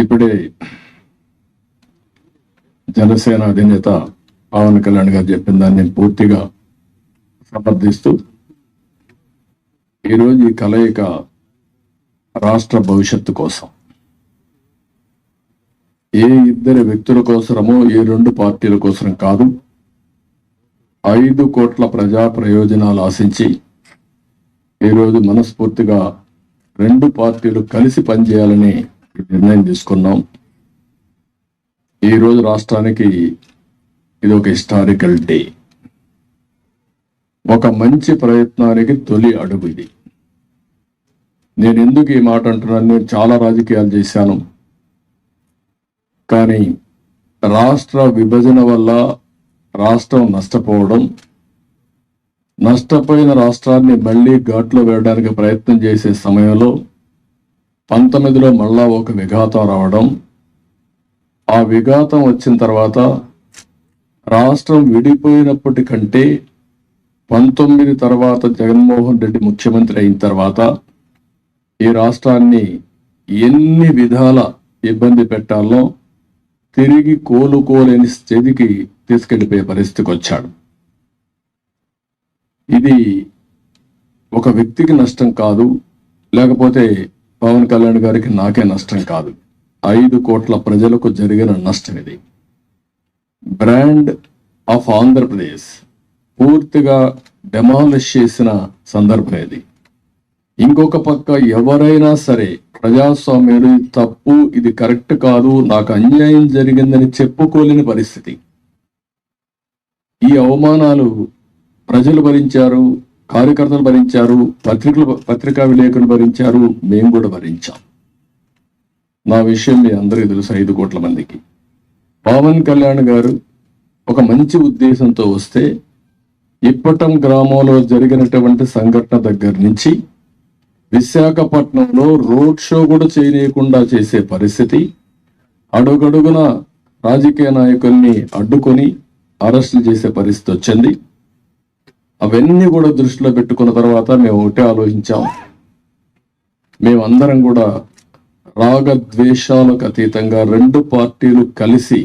ఇప్పుడే జనసేన అధినేత పవన్ కళ్యాణ్ గారు చెప్పిన దాన్ని నేను పూర్తిగా సమర్థిస్తూ ఈరోజు ఈ కలయిక రాష్ట్ర భవిష్యత్తు కోసం, ఏ ఇద్దరు వ్యక్తుల కోసమో ఏ రెండు పార్టీల కోసం కాదు, 5 కోట్ల ప్రజా ప్రయోజనాలు ఆశించి ఈరోజు మనస్ఫూర్తిగా 2 పార్టీలు కలిసి పనిచేయాలని నిర్ణయం తీసుకున్నాం. ఈరోజు రాష్ట్రానికి ఇది ఒక హిస్టారికల్ డే, ఒక మంచి ప్రయత్నానికి తొలి అడుగు ఇది. నేను ఎందుకు ఈ మాట అంటున్నాను? నేను చాలా రాజకీయాలు చేశాను, కానీ రాష్ట్ర విభజన వల్ల రాష్ట్రం నష్టపోవడం, నష్టపోయిన రాష్ట్రాన్ని మళ్లీ ఘాట్లో వేయడానికి ప్రయత్నం చేసే సమయంలో 19లో మళ్ళా ఒక విఘాతం రావడం, ఆ విఘాతం వచ్చిన తర్వాత రాష్ట్రం విడిపోయినప్పటికంటే 19 తర్వాత జగన్మోహన్ రెడ్డి ముఖ్యమంత్రి అయిన తర్వాత ఈ రాష్ట్రాన్ని ఎన్ని విధాల ఇబ్బంది పెట్టాలో తిరిగి కోలుకోలేని స్థితికి తీసుకెళ్లిపోయే పరిస్థితికి వచ్చాడు. ఇది ఒక వ్యక్తికి నష్టం కాదు, లేకపోతే పవన్ కళ్యాణ్ గారికి నాకే నష్టం కాదు, 5 కోట్ల ప్రజలకు జరిగిన నష్టం ఇది. బ్రాండ్ ఆఫ్ ఆంధ్రప్రదేశ్ పూర్తిగా డెమాలిష్ చేసిన సందర్భం ఇది. ఇంకొక పక్క ఎవరైనా సరే ప్రజాస్వామ్యులు తప్పు, ఇది కరెక్ట్ కాదు, నాకు అన్యాయం జరిగిందని చెప్పుకోలేని పరిస్థితి. ఈ అవమానాలు ప్రజలు భరించారు, కార్యకర్తలు భరించారు, పత్రికా విలేకరులు భరించారు, మేము కూడా భరించాం. నా విషయం మీ అందరికీ తెలుసు, 5 కోట్ల మందికి. పవన్ కళ్యాణ్ గారు ఒక మంచి ఉద్దేశంతో వస్తే ఇప్పటం గ్రామంలో జరిగినటువంటి సంఘటన దగ్గర నుంచి విశాఖపట్నంలో రోడ్ షో కూడా చేయలేకుండా చేసే పరిస్థితి, అడుగడుగున రాజకీయ నాయకుల్ని అడ్డుకొని అరెస్టులు చేసే పరిస్థితి వచ్చింది. అవన్నీ కూడా దృష్టిలో పెట్టుకున్న తర్వాత మేము ఒకటే ఆలోచించాం, మేమందరం కూడా రాగద్వేషాలకు అతీతంగా 2 పార్టీలు కలిసి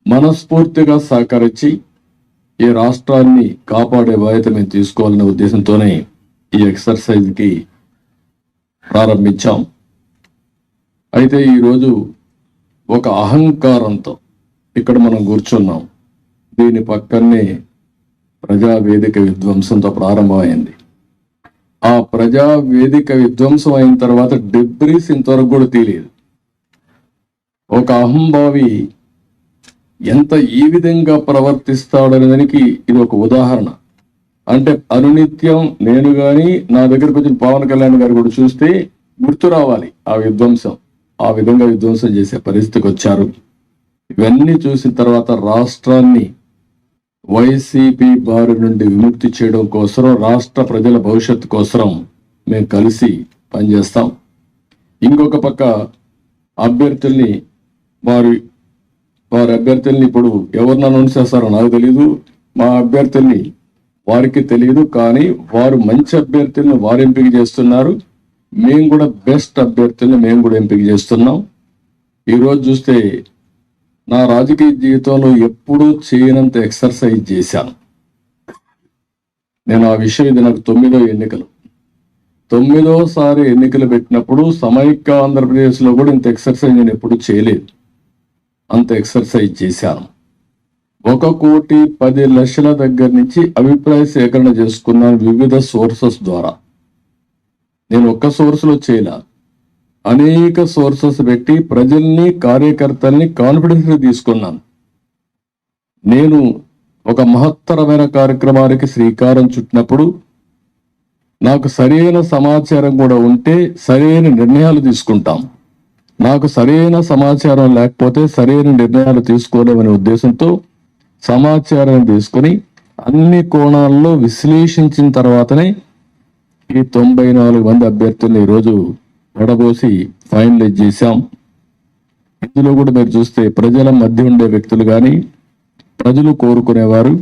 మనస్ఫూర్తిగా సహకరించి ఈ రాష్ట్రాన్ని కాపాడే బాధ్యత మేము తీసుకోవాలనే ఉద్దేశంతోనే ఈ ఎక్సర్సైజ్కి ప్రారంభించాం. అయితే ఈరోజు ఒక అహంకారంతో ఇక్కడ మనం కూర్చున్నాం. దీని పక్కనే ప్రజావేదిక విధ్వంసంతో ప్రారంభమైంది. ఆ ప్రజావేదిక విధ్వంసం అయిన తర్వాత డెబ్రీస్ ఇంతవరకు కూడా తెలియదు. ఒక అహంభావి ఎంత ఈ విధంగా ప్రవర్తిస్తాడనేదానికి ఇది ఒక ఉదాహరణ. అంటే అనునిత్యం నేను గాని నా దగ్గరకు వచ్చిన పవన్ కళ్యాణ్ గారు కూడా చూస్తే గుర్తు రావాలి ఆ విధ్వంసం. ఆ విధంగా విధ్వంసం చేసే పరిస్థితికి వచ్చారు. ఇవన్నీ చూసిన తర్వాత రాష్ట్రాన్ని వైసీపీ బారి నుండి విముక్తి చేయడం కోసం, రాష్ట్ర ప్రజల భవిష్యత్తు కోసం మేము కలిసి పనిచేస్తాం. ఇంకొక పక్క అభ్యర్థుల్ని వారి అభ్యర్థుల్ని ఇప్పుడు ఎవరిని అనౌన్స్ చేస్తారో నాకు తెలియదు, మా అభ్యర్థుల్ని వారికి తెలియదు, కానీ వారు మంచి అభ్యర్థుల్ని వారు ఎంపిక చేస్తున్నారు. మేము కూడా బెస్ట్ అభ్యర్థుల్ని మేము కూడా ఎంపిక చేస్తున్నాం. ఈరోజు చూస్తే నా రాజకీయ జీవితంలో ఎప్పుడూ చేయనంత ఎక్సర్సైజ్ చేశాను నేను. ఆ విషయం ఇది నాకు 9వ ఎన్నికలు, 9వసారి ఎన్నికలు పెట్టినప్పుడు సమైక్య ఆంధ్రప్రదేశ్లో కూడా ఇంత ఎక్సర్సైజ్ నేను ఎప్పుడు చేయలేదు. అంత ఎక్సర్సైజ్ చేశాను. 1,10,00,000 దగ్గర నుంచి అభిప్రాయ సేకరణ చేసుకున్నాను వివిధ సోర్సెస్ ద్వారా. నేను ఒక్క సోర్స్లో చేయలే, అనేక సోర్సెస్ పెట్టి ప్రజల్ని, కార్యకర్తల్ని కాన్ఫిడెన్స్ తీసుకున్నాను. నేను ఒక మహత్తరమైన కార్యక్రమానికి శ్రీకారం చుట్టినప్పుడు నాకు సరైన సమాచారం కూడా ఉంటే సరైన నిర్ణయాలు తీసుకుంటాం. నాకు సరైన సమాచారం లేకపోతే సరైన నిర్ణయాలు తీసుకోలేమనే ఉద్దేశంతో సమాచారం తీసుకుని అన్ని కోణాల్లో విశ్లేషించిన తర్వాతనే ఈ 94 మంది అభ్యర్థుల్ని ఈరోజు వడబోసి ఫైనలైజ్ చేశాం. ఇందులో కూడా మీరు చూస్తే ప్రజల మధ్య ఉండే వ్యక్తులు కానీ, ప్రజలు కోరుకునేవారు,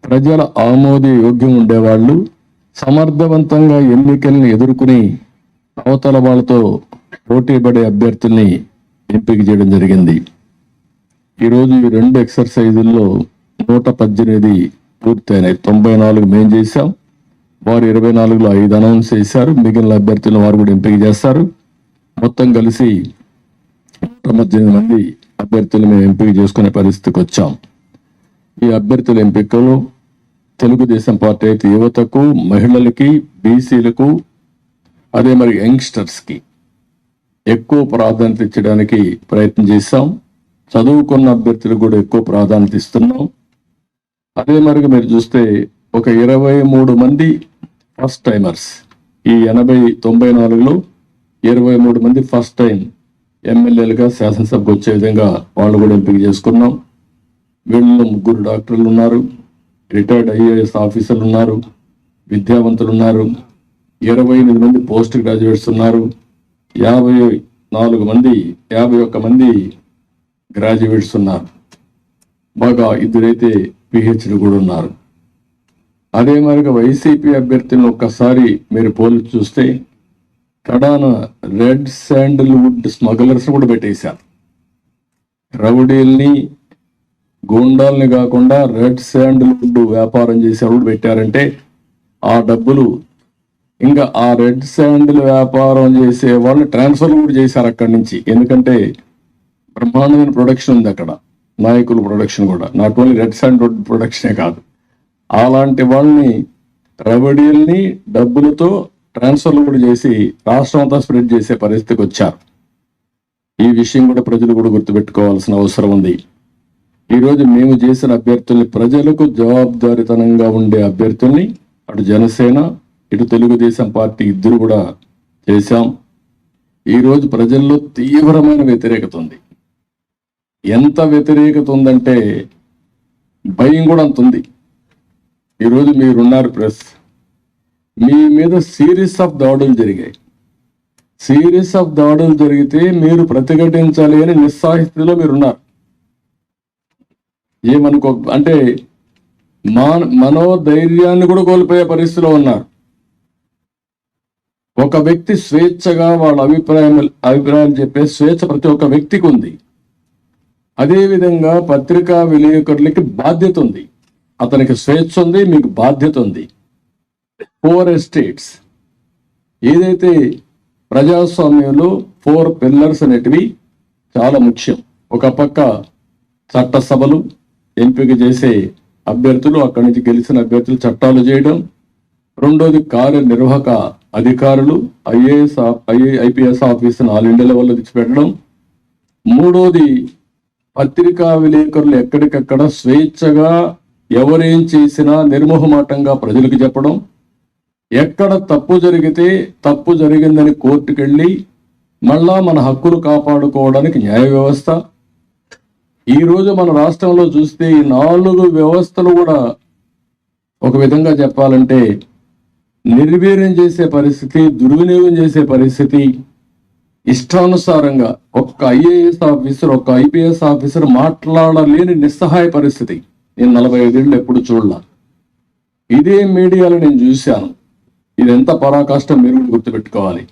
ప్రజల ఆమోదయోగ్యం ఉండేవాళ్ళు, సమర్థవంతంగా ఎన్నికల్ని ఎదుర్కొని అవతల వాళ్ళతో పోటీ పడే అభ్యర్థుల్ని ఎంపిక చేయడం జరిగింది. ఈరోజు ఈ 2 ఎక్సర్సైజుల్లో 118 పూర్తయినాయి. 94 మేము చేశాం, వారు 24లో 5 అనౌన్స్ చేశారు. మిగిలిన అభ్యర్థులను వారు కూడా ఎంపిక చేస్తారు. మొత్తం కలిసి 118 మంది అభ్యర్థులు మేము ఎంపిక చేసుకునే పరిస్థితికి వచ్చాం. ఈ అభ్యర్థుల ఎంపికలో తెలుగుదేశం పార్టీ అయితే యువతకు, మహిళలకి, బీసీలకు, అదే మరి యంగ్స్టర్స్కి ఎక్కువ ప్రాధాన్యత ఇచ్చడానికి ప్రయత్నం చేశాం. చదువుకున్న అభ్యర్థులకు కూడా ఎక్కువ ప్రాధాన్యత ఇస్తున్నాం. అదే మరి మీరు చూస్తే ఒక 23 మంది ఫస్ట్ టైమర్స్, ఈ 94లో 23 మంది ఫస్ట్ టైం ఎమ్మెల్యేలుగా శాసనసభకు వచ్చే విధంగా వాళ్ళు కూడా ఎంపిక చేసుకున్నాం. వీళ్ళలో 3 డాక్టర్లు ఉన్నారు, రిటైర్డ్ ఐఏఎస్ ఆఫీసర్లు ఉన్నారు, విద్యావంతులు ఉన్నారు, 28 మంది పోస్ట్ గ్రాడ్యుయేట్స్ ఉన్నారు, 51 మంది గ్రాడ్యుయేట్స్ ఉన్నారు. బాగా 2 అయితే పిహెచ్డి కూడా ఉన్నారు. అదే మరిగా వైసీపీ అభ్యర్థులను ఒక్కసారి మీరు పోల్చి చూస్తే కడాన రెడ్ శాండిల్వుడ్ స్మగ్లర్స్ కూడా పెట్టేశారు. రౌడీల్ని, గూండాల్ని కాకుండా రెడ్ శాండిల్వుడ్ వ్యాపారం చేసేవాళ్ళు పెట్టారంటే ఆ డబ్బులు ఇంకా ఆ రెడ్ శాండిల్ వ్యాపారం చేసే వాళ్ళు ట్రాన్స్ఫర్ కూడా చేశారు అక్కడి నుంచి. ఎందుకంటే బ్రహ్మాండమైన ప్రొడక్షన్ ఉంది అక్కడ, నాయకుల ప్రొడక్షన్ కూడా, నాట్ ఓన్లీ రెడ్ శాండిల్వుడ్ ప్రొడక్షనే కాదు. అలాంటి వాళ్ళని, రౌడీల్ని డబ్బులతో ట్రాన్స్ఫర్లు కూడా చేసి రాష్ట్రం అంతా స్ప్రెడ్ చేసే పరిస్థితికి వచ్చారు. ఈ విషయం కూడా ప్రజలు కూడా గుర్తుపెట్టుకోవాల్సిన అవసరం ఉంది. ఈరోజు మేము చేసిన అభ్యర్థుల్ని, ప్రజలకు జవాబుదారీతనంగా ఉండే అభ్యర్థుల్ని అటు జనసేన ఇటు తెలుగుదేశం పార్టీ ఇద్దరు కూడా చేశాం. ఈరోజు ప్రజల్లో తీవ్రమైన వ్యతిరేకత ఉంది. ఎంత వ్యతిరేకత ఉందంటే భయం కూడా అంత ఉంది. ఈరోజు మీరున్నారు ప్రెస్, మీ మీద సిరీస్ ఆఫ్ దాడులు జరిగాయి. సిరీస్ ఆఫ్ దాడులు జరిగితే మీరు ప్రతిఘటించాలి అని నిస్సాహితిలో మీరున్నారు. ఏమనుకో అంటే మనోధైర్యాన్ని కూడా కోల్పోయే పరిస్థితిలో ఉన్నారు. ఒక వ్యక్తి స్వేచ్ఛగా వాళ్ళ అభిప్రాయాలు చెప్పే స్వేచ్ఛ ప్రతి ఒక్క వ్యక్తికి ఉంది. అదేవిధంగా పత్రికా విలేకరులకి బాధ్యత ఉంది. అతనికి స్వేచ్ఛ ఉంది, మీకు బాధ్యత ఉంది. 4 ఎస్టేట్స్ ఏదైతే ప్రజాస్వామ్యంలో 4 పిల్లర్స్ అనేటివి చాలా ముఖ్యం. ఒక పక్క చట్టసభలు, ఎంపిక చేసే అభ్యర్థులు, అక్కడి నుంచి గెలిచిన అభ్యర్థులు చట్టాలు చేయడం. రెండోది కార్యనిర్వాహక అధికారులు, ఐపీఎస్ ఆఫీసును ఆల్ ఇండియా లెవెల్లో తెచ్చిపెట్టడం. మూడోది పత్రికా విలేకరులు ఎక్కడికక్కడ స్వేచ్ఛగా ఎవరేం చేసినా నిర్మోహమాటంగా ప్రజలకు చెప్పడం. ఎక్కడ తప్పు జరిగితే తప్పు జరిగిందని కోర్టుకెళ్ళి మళ్ళా మన హక్కులు కాపాడుకోవడానికి న్యాయ వ్యవస్థ. ఈరోజు మన రాష్ట్రంలో చూస్తే ఈ 4 వ్యవస్థలు కూడా ఒక విధంగా చెప్పాలంటే నిర్వీర్యం చేసే పరిస్థితి, దుర్వినియోగం చేసే పరిస్థితి. ఇష్టానుసారంగా ఒక్క ఐఏఎస్ ఆఫీసర్, ఒక్క ఐపీఎస్ ఆఫీసర్ మాట్లాడలేని నిస్సహాయ పరిస్థితి నేను 45 ఏళ్ళు ఎప్పుడు చూడలా. ఇదే మీడియాలో నేను చూశాను. ఇది ఎంత పరాకాష్టం మీరు గుర్తుపెట్టుకోవాలి.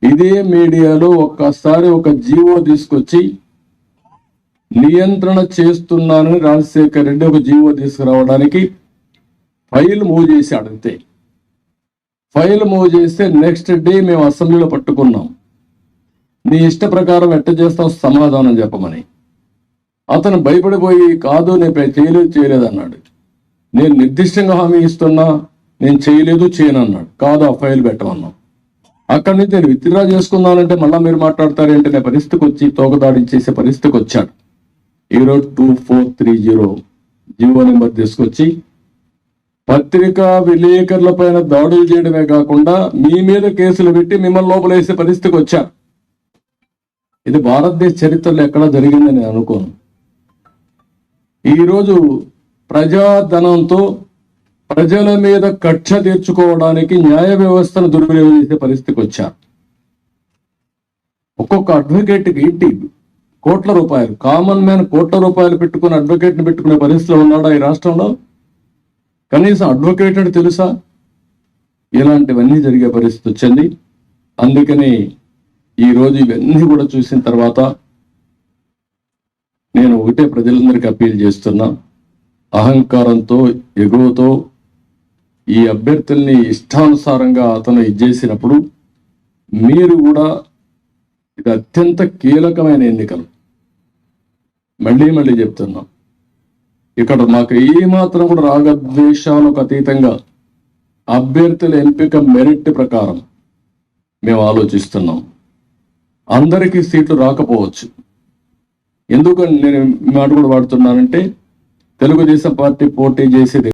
ఇదే మీడియాలో ఒక్కసారి ఒక జీవో తీసుకొచ్చి నియంత్రణ చేస్తున్నానని రాజశేఖర్ రెడ్డి ఒక జీవో తీసుకురావడానికి ఫైల్ మూవ్ చేశాడు. అంతే, ఫైల్ మూవ్ చేస్తే నెక్స్ట్ డే మేము అసెంబ్లీలో పట్టుకున్నాం. నీ ఇష్ట ప్రకారం ఎట్ట చేస్తావు సమాధానం చెప్పమని. అతను భయపడిపోయి కాదు నేను చేయలేదు అన్నాడు. నేను నిర్దిష్టంగా హామీ ఇస్తున్నా, నేను చేయను అన్నాడు. కాదు ఆ ఫైల్ పెట్టమన్నాం. అక్కడి నుంచి నేను విత్డ్రా చేసుకున్నానంటే మళ్ళీ మీరు మాట్లాడతారేంటి అనే పరిస్థితికి వచ్చి తోకదాడి చేసే పరిస్థితికి వచ్చాడు. ఈరోజు 2430 జీవో నెంబర్ తీసుకొచ్చి పత్రికా విలేకరుల పైన దాడులు చేయడమే కాకుండా మీ మీద కేసులు పెట్టి మిమ్మల్ని లోపలేసే పరిస్థితికి వచ్చారు. ఇది భారతదేశ చరిత్రలో ఎక్కడా జరిగిందని నేను అనుకోను. ఈరోజు ప్రజాధనంతో ప్రజల మీద కక్ష తీర్చుకోవడానికి న్యాయ వ్యవస్థను దుర్వినియోగం చేసే పరిస్థితికి వచ్చారు. ఒక్కొక్క అడ్వకేట్కి ఏంటి కోట్ల రూపాయలు, కామన్ మ్యాన్ కోట్ల రూపాయలు పెట్టుకుని అడ్వకేట్ని పెట్టుకునే పరిస్థితిలో ఉన్నాడా ఈ రాష్ట్రంలో? కనీసం అడ్వకేట్ అంటే తెలుసా? ఇలాంటివన్నీ జరిగే పరిస్థితి వచ్చింది. అందుకని ఈరోజు ఇవన్నీ కూడా చూసిన తర్వాత నేను ఒకటే ప్రజలందరికీ అప్పీల్ చేస్తున్నా, అహంకారంతో ఎగువతో ఈ అభ్యర్థుల్ని ఇష్టానుసారంగా అతను ఇచ్చేసినప్పుడు మీరు కూడా, ఇది అత్యంత కీలకమైన ఎన్నికలు, మళ్ళీ చెప్తున్నాం, ఇక్కడ మాకు ఏమాత్రం కూడా రాగద్వేషాలకు అతీతంగా అభ్యర్థుల ఎంపిక మెరిట్ ప్రకారం మేము ఆలోచిస్తున్నాం. అందరికీ సీట్లు రాకపోవచ్చు. ఎందుకని నేను మాట కూడా వాడుతున్నానంటే, తెలుగుదేశం పార్టీ పోటీ చేసేది